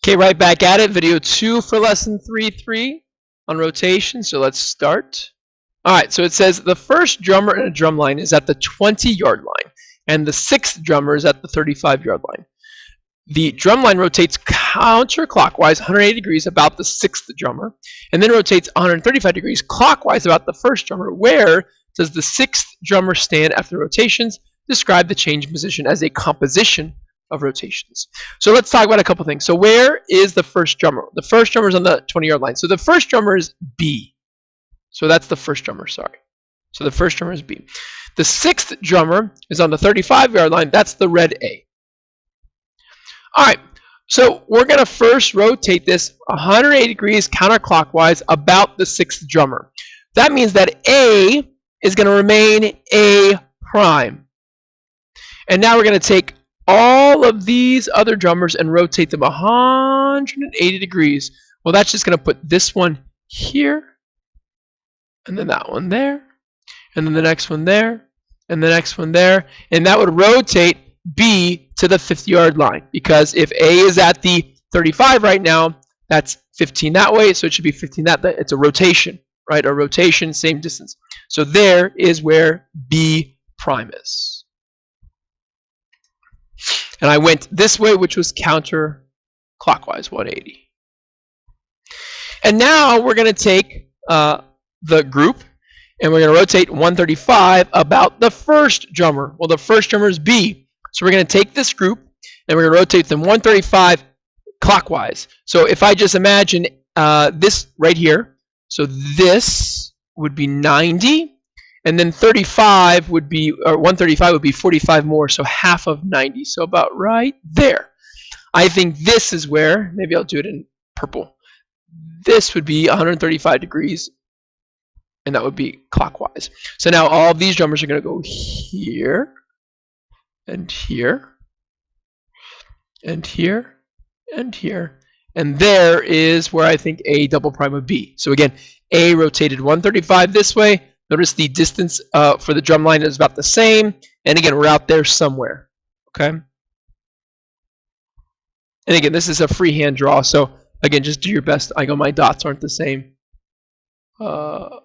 Okay, right back at it. Video 2 for lesson 3.3 on rotation. So let's start. Alright, so it says the first drummer in a drum line is at the 20-yard line, and the sixth drummer is at the 35-yard line. The drum line rotates counterclockwise 180 degrees about the sixth drummer, and then rotates 135 degrees clockwise about the first drummer. Where does the sixth drummer stand after rotations? Describe the change in position as a composition of rotations. So let's talk about a couple things. So where is the first drummer? The first drummer is on the 20-yard line. So the first drummer is B. So that's the first drummer, sorry. So the first drummer is B. The sixth drummer is on the 35-yard line. That's the red A. All right, so we're going to first rotate this 180 degrees counterclockwise about the sixth drummer. That means that A is going to remain A prime. And now we're going to take all of these other drummers and rotate them 180 degrees. Well, that's just going to put this one here, and then that one there, and then the next one there, and the next one there, and that would rotate B to the 50-yard line, because if A is at the 35 right now, that's 15 that way, so it should be 15 that way. It's a rotation, right? A rotation, same distance. So there is where B prime is. And I went this way, which was counterclockwise, 180. And now we're going to take the group, and we're going to rotate 135 about the first drummer. Well, the first drummer is B. So we're going to take this group, and we're going to rotate them 135 clockwise. So if I just imagine this right here, so this would be 90. And then 35 would be, or 135 would be 45 more, so half of 90. So about right there. I think this is where, maybe I'll do it in purple. This would be 135 degrees, and that would be clockwise. So now all of these drummers are going to go here, and here, and here, and here. And there is where I think A double prime would be. So again, A rotated 135 this way. Notice the distance for the drum line is about the same. And again, we're out there somewhere. Okay? And again, this is a freehand draw. So again, just do your best. I go, my dots aren't the same. So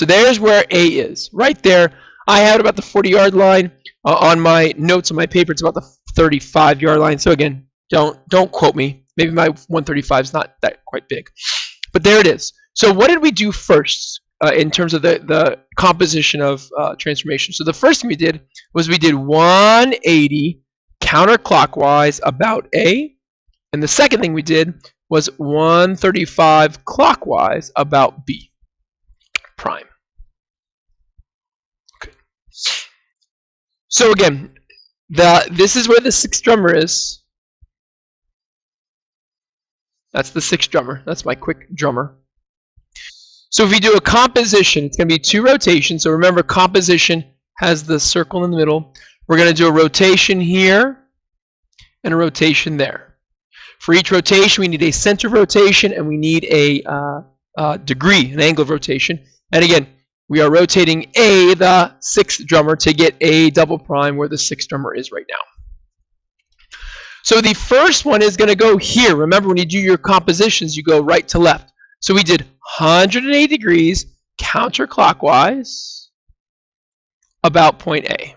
there's where A is. Right there. I have it about the 40-yard line. On my notes on my paper, it's about the 35-yard line. So again, don't quote me. Maybe my 135 is not that quite big. But there it is. So what did we do first? In terms of the composition of transformation. So the first thing we did was we did 180 counterclockwise about A, and the second thing we did was 135 clockwise about B prime. Okay. So again, this is where the sixth drummer is. That's the sixth drummer. That's my quick drummer. So if we do a composition, it's going to be two rotations. So remember, composition has the circle in the middle. We're going to do a rotation here and a rotation there. For each rotation, we need a center of rotation, and we need a degree, an angle of rotation. And again, we are rotating A, the sixth drummer, to get A double prime where the sixth drummer is right now. So the first one is going to go here. Remember, when you do your compositions, you go right to left. So we did 180 degrees counterclockwise about point A.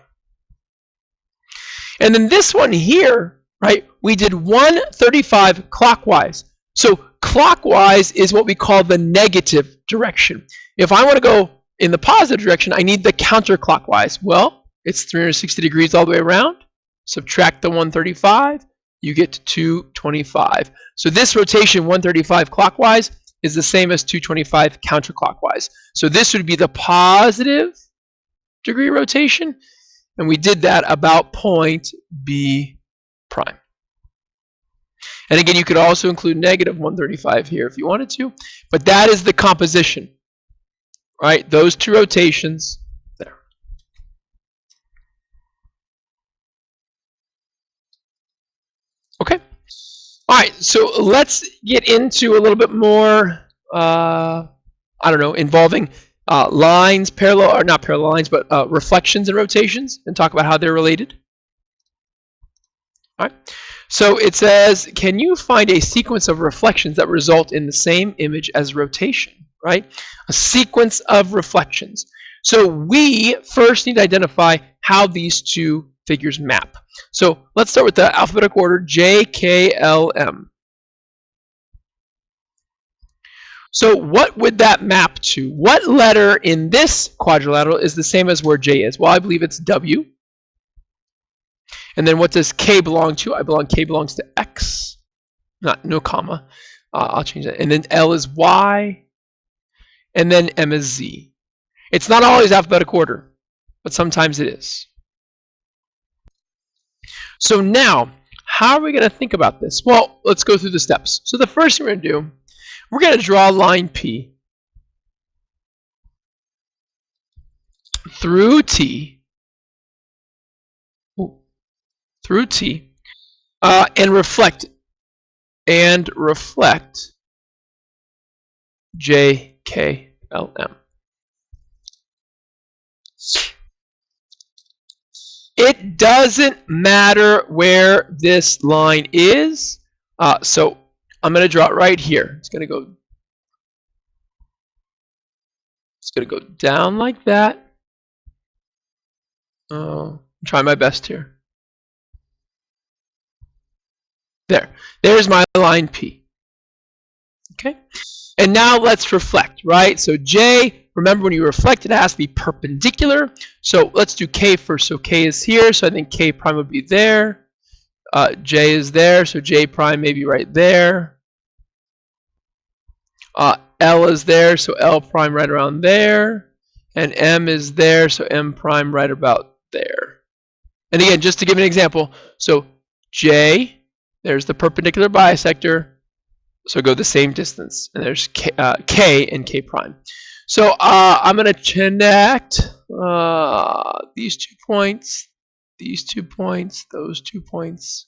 And then this one here, right, we did 135 clockwise. So clockwise is what we call the negative direction. If I want to go in the positive direction, I need the counterclockwise. Well, it's 360 degrees all the way around. Subtract the 135, you get to 225. So this rotation, 135 clockwise, is the same as 225 counterclockwise. So this would be the positive degree rotation, and we did that about point B prime. And again, you could also include negative 135 here if you wanted to, but that is the composition, right? Those two rotations there. Okay. All right, so let's get into a little bit more, I don't know, involving lines, parallel, or not parallel lines, but reflections and rotations, and talk about how they're related. All right. So it says, can you find a sequence of reflections that result in the same image as rotation, right? A sequence of reflections. So we first need to identify how these two figures map. So let's start with the alphabetical order, J, K, L, M. So what would that map to? What letter in this quadrilateral is the same as where J is? Well, I believe it's W. And then what does K belong to? K belongs to X. No comma. I'll change that. And then L is Y. And then M is Z. It's not always alphabetical order, but sometimes it is. So now, how are we going to think about this? Well, let's go through the steps. So the first thing we're going to do, we're going to draw a line P through T, and reflect J, K, L, M. It doesn't matter where this line is. So I'm going to draw it right here. It's going to go down like that. I'm trying my best here. There's my line P. Okay? And now let's reflect, right? So J, remember when you reflect, it has to be perpendicular. So let's do K first. So K is here, so I think K prime would be there. J is there, so J prime may be right there. L is there, so L prime right around there. And M is there, so M prime right about there. And again, just to give an example, so J, there's the perpendicular bisector, so go the same distance. And there's K and K prime. So I'm going to connect these 2 points, these 2 points, those 2 points,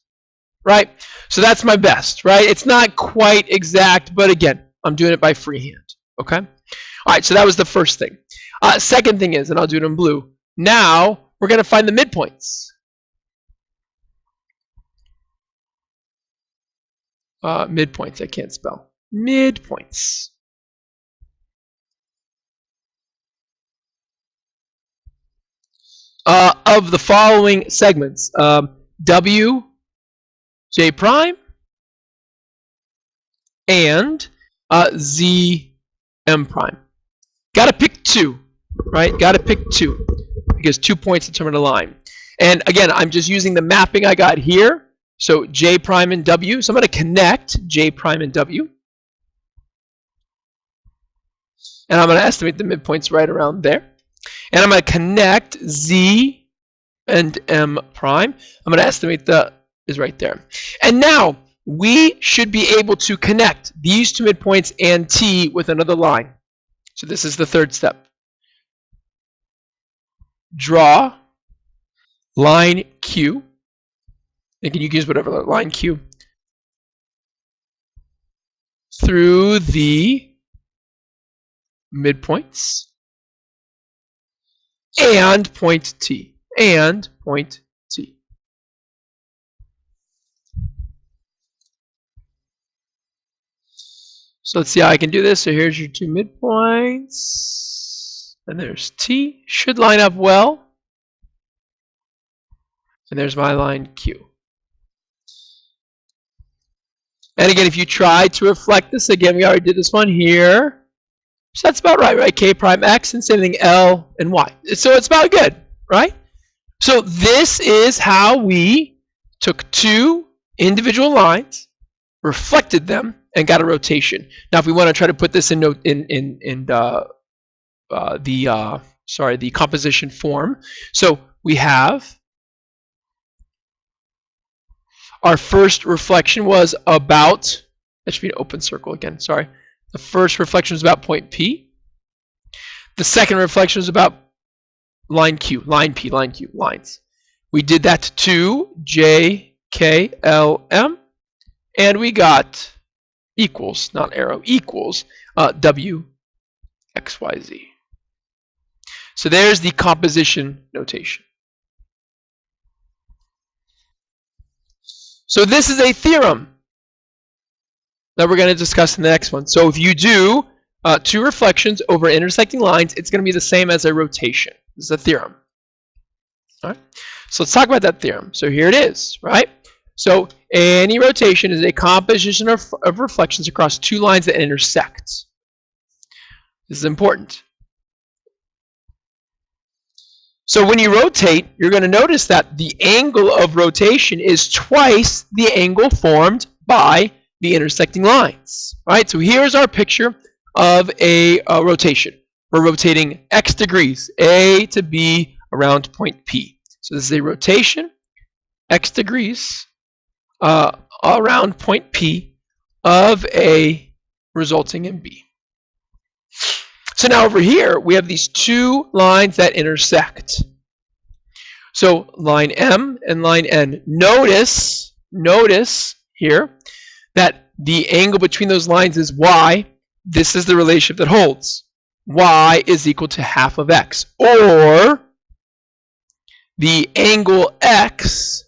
right? So that's my best, right? It's not quite exact, but again, I'm doing it by freehand, okay? All right, so that was the first thing. Second thing is, and I'll do it in blue, now we're going to find the midpoints. Midpoints, I can't spell. Midpoints. Of the following segments, W, J prime, and Z, M prime. Got to pick 2, right? Got to pick 2 because 2 points determine a line. And again, I'm just using the mapping I got here. So J prime and W. So I'm going to connect J prime and W. And I'm going to estimate the midpoints right around there. And I'm going to connect Z and M prime. I'm going to estimate is right there. And now we should be able to connect these 2 midpoints and T with another line. So this is the third step. Draw line Q. And you can use whatever line Q through the midpoints and point T. So let's see how I can do this. So here's your 2 midpoints. And there's T. Should line up well. And there's my line Q. And again, if you try to reflect this, again, we already did this one here. So that's about right? K prime X and same thing L and Y. So it's about good, right? So this is how we took 2 individual lines, reflected them, and got a rotation. Now, if we want to try to put this in the composition form, so we have our first reflection was about, that should be an open circle again, sorry. The first reflection was about point P. The second reflection was about line Q, line P, line Q, lines. We did that to J, K, L, M, and we got equals, not arrow, equals W, X, Y, Z. So there's the composition notation. So this is a theorem that we're going to discuss in the next one. So if you do two reflections over intersecting lines, it's going to be the same as a rotation. This is a theorem. All right. So let's talk about that theorem. So here it is, right? So any rotation is a composition of reflections across two lines that intersect. This is important. So when you rotate, you're going to notice that the angle of rotation is twice the angle formed by the intersecting lines. All right, so here's our picture of a rotation. We're rotating x degrees, A to B around point P. So this is a rotation, x degrees around point P of A resulting in B. So now over here, we have these two lines that intersect. So line M and line N. Notice here that the angle between those lines is y. This is the relationship that holds. Y is equal to half of x. Or the angle x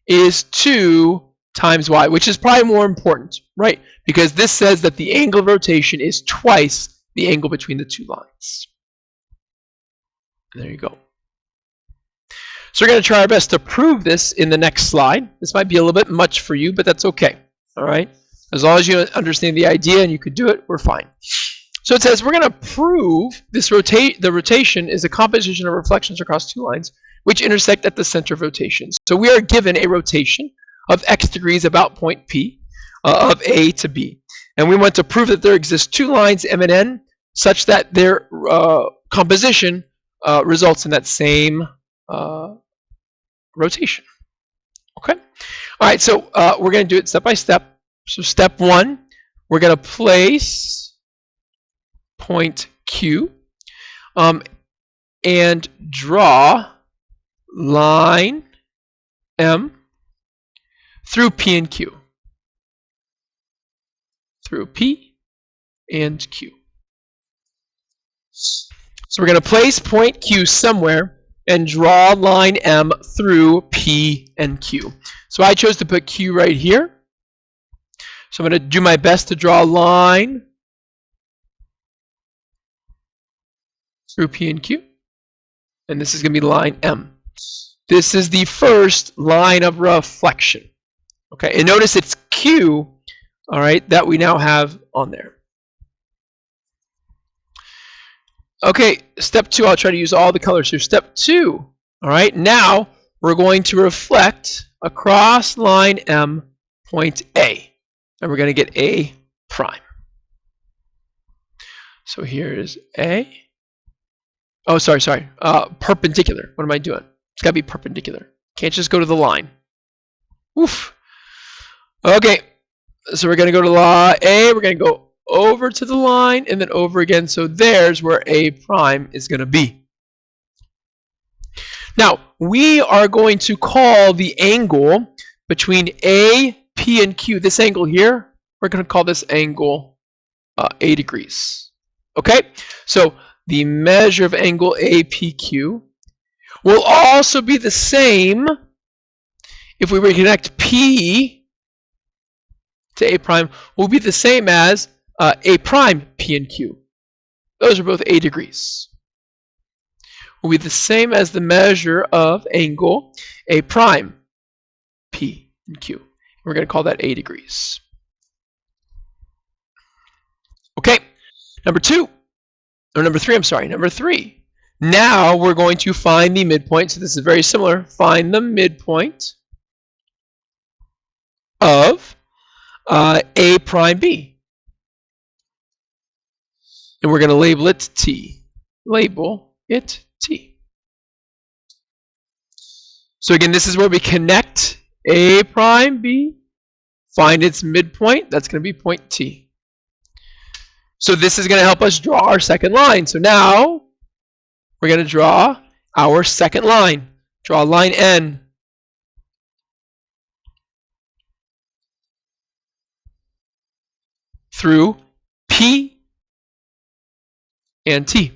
is 2 times y, which is probably more important, right? Because this says that the angle of rotation is twice the angle between the two lines. And there you go. So we're going to try our best to prove this in the next slide. This might be a little bit much for you, but that's okay. All right? As long as you understand the idea and you could do it, we're fine. So it says we're going to prove this the rotation is a composition of reflections across two lines which intersect at the center of rotation. So we are given a rotation of x degrees about point P of A to B. And we want to prove that there exist two lines M and N such that their composition results in that same rotation. Okay? All right, so we're going to do it step by step. So step 1, we're going to place point Q and draw line M through P and Q. Through P and Q. So we're going to place point Q somewhere and draw line M through P and Q. So I chose to put Q right here. So I'm going to do my best to draw a line through P and Q. And this is going to be line M. This is the first line of reflection. Okay, and notice it's Q, all right, that we now have on there. Okay, step 2, I'll try to use all the colors here. Step 2, all right, now we're going to reflect across line M point A. And we're going to get A prime. So here is A. Oh, sorry. Perpendicular. What am I doing? It's got to be perpendicular. Can't just go to the line. Oof. Okay, so we're going to go to A. We're going to go over to the line and then over again. So there's where A prime is going to be. Now, we are going to call the angle between A, P, and Q, this angle here, we're going to call this angle A degrees. Okay? So the measure of angle APQ will also be the same if we were to connect P to A prime, will be the same as A prime P and Q. Those are both A degrees. Will be the same as the measure of angle A prime P and Q. We're going to call that A degrees. Okay, number 3, number 3. Now we're going to find the midpoint. So this is very similar. Find the midpoint of A prime B. And we're going to label it T. Label it T. So again, this is where we connect A prime B, find its midpoint. That's going to be point T. So this is going to help us draw our second line. So now we're going to draw our second line. Draw line N. Through P and T.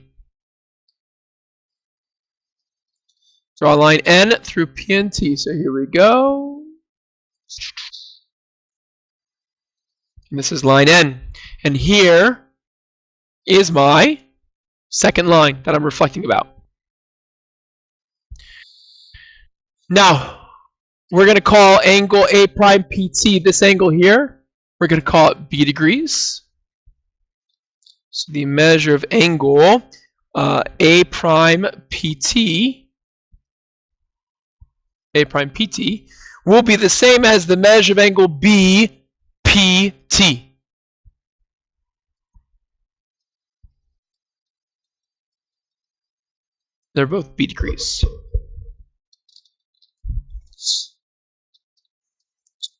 Draw line N through P and T. So here we go. And this is line N. And here is my second line that I'm reflecting about. Now, we're going to call angle A prime PT, this angle here, we're going to call it B degrees. So the measure of angle A prime PT will be the same as the measure of angle B PT. They're both B degrees.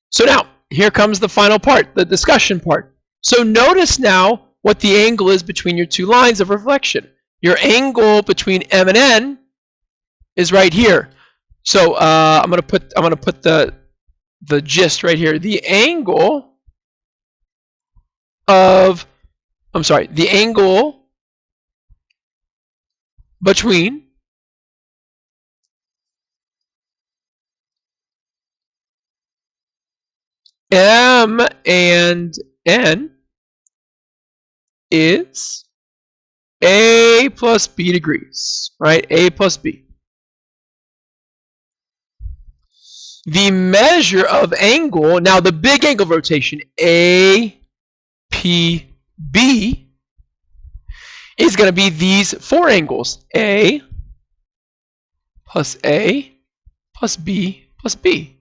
So now, here comes the final part, the discussion part. So notice now what the angle is between your two lines of reflection. Your angle between M and N is right here. So I'm gonna put the gist right here. The angle between M and N is A plus B degrees, right? A plus B. The measure of angle, now the big angle of rotation, APB, is going to be these four angles, A plus B plus B.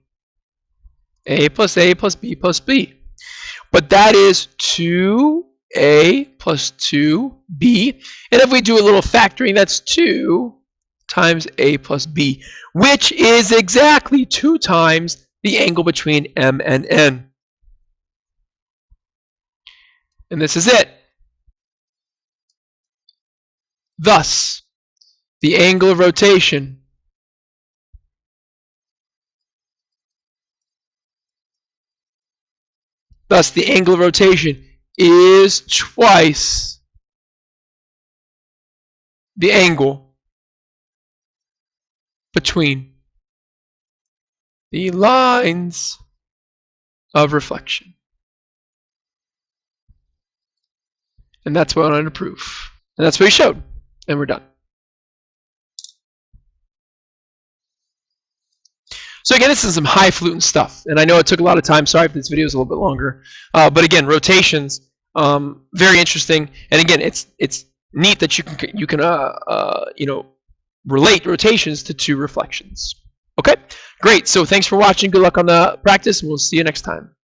A plus B plus B. But that is 2A plus 2B. And if we do a little factoring, that's 2 times A plus B, which is exactly 2 times the angle between M and N. And this is it. Thus, the angle of rotation is twice the angle between the lines of reflection. And that's what I wanted to prove. And that's what we showed. And we're done. So again, this is some highfalutin stuff, and I know it took a lot of time. Sorry if this video is a little bit longer, but again, rotations, very interesting. And again, it's neat that you can relate rotations to two reflections. Okay, great. So thanks for watching. Good luck on the practice, and we'll see you next time.